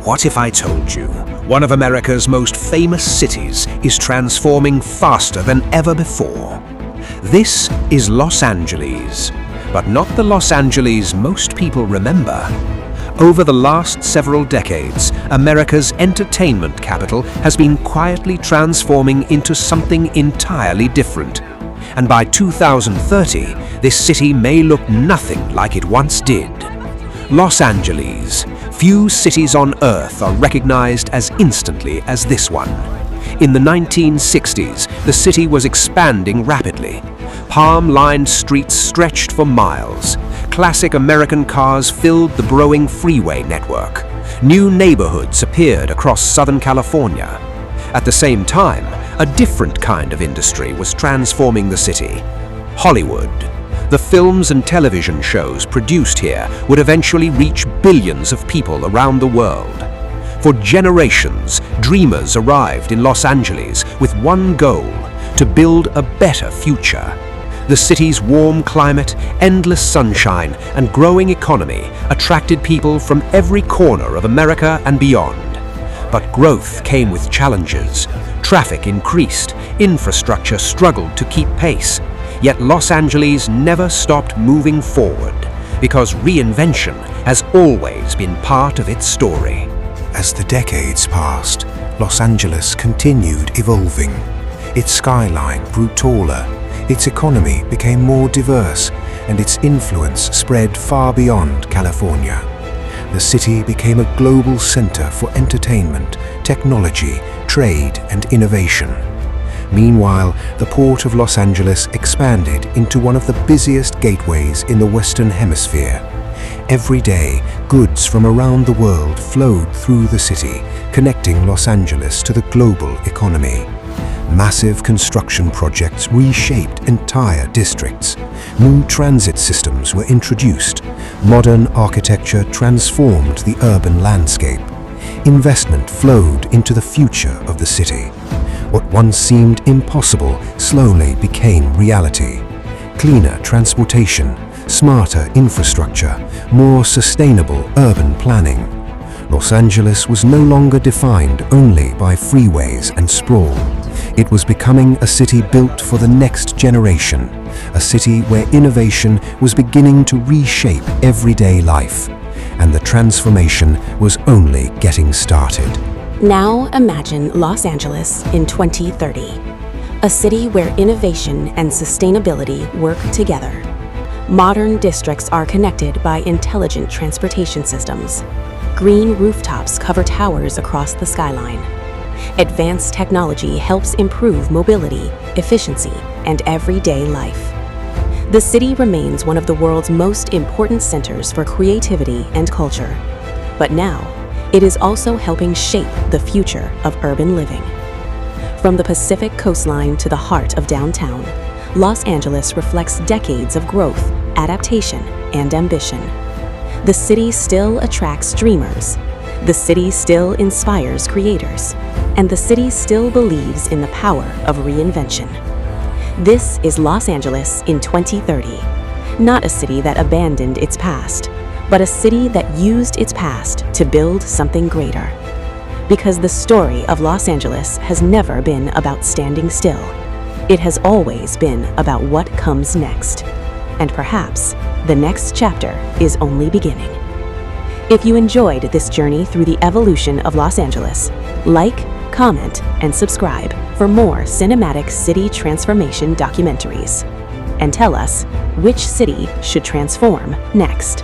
What if I told you one of America's most famous cities is transforming faster than ever before? This is Los Angeles, but not the Los Angeles most people remember. Over the last several decades, America's entertainment capital has been quietly transforming into something entirely different. And by 2030, this city may look nothing like it once did. Los Angeles. Few cities on Earth are recognized as instantly as this one. In the 1960s, the city was expanding rapidly. Palm-lined streets stretched for miles. Classic American cars filled the growing Freeway network. New neighborhoods appeared across Southern California. At the same time, a different kind of industry was transforming the city: Hollywood. The films and television shows produced here would eventually reach billions of people around the world. For generations, dreamers arrived in Los Angeles with one goal: to build a better future. The city's warm climate, endless sunshine, and growing economy attracted people from every corner of America and beyond. But growth came with challenges. Traffic increased, infrastructure struggled to keep pace. Yet Los Angeles never stopped moving forward, because reinvention has always been part of its story. As the decades passed, Los Angeles continued evolving. Its skyline grew taller, its economy became more diverse, and its influence spread far beyond California. The city became a global center for entertainment, technology, trade, and innovation. Meanwhile, the port of Los Angeles expanded into one of the busiest gateways in the Western Hemisphere. Every day, goods from around the world flowed through the city, connecting Los Angeles to the global economy. Massive construction projects reshaped entire districts. New transit systems were introduced. Modern architecture transformed the urban landscape. Investment flowed into the future of the city. What once seemed impossible slowly became reality. Cleaner transportation, smarter infrastructure, more sustainable urban planning. Los Angeles was no longer defined only by freeways and sprawl. It was becoming a city built for the next generation, a city where innovation was beginning to reshape everyday life, and the transformation was only getting started. Now imagine Los Angeles in 2030, a city where innovation and sustainability work together. Modern districts are connected by intelligent transportation systems. Green rooftops cover towers across the skyline. Advanced technology helps improve mobility, efficiency, and everyday life. The city remains one of the world's most important centers for creativity and culture. But now, it is also helping shape the future of urban living. From the Pacific coastline to the heart of downtown, Los Angeles reflects decades of growth, adaptation, and ambition. The city still attracts dreamers. The city still inspires creators. And the city still believes in the power of reinvention. This is Los Angeles in 2030. Not a city that abandoned its past, but a city that used its past to build something greater. Because the story of Los Angeles has never been about standing still. It has always been about what comes next. And perhaps the next chapter is only beginning. If you enjoyed this journey through the evolution of Los Angeles, like, comment, and subscribe for more cinematic city transformation documentaries. And tell us which city should transform next.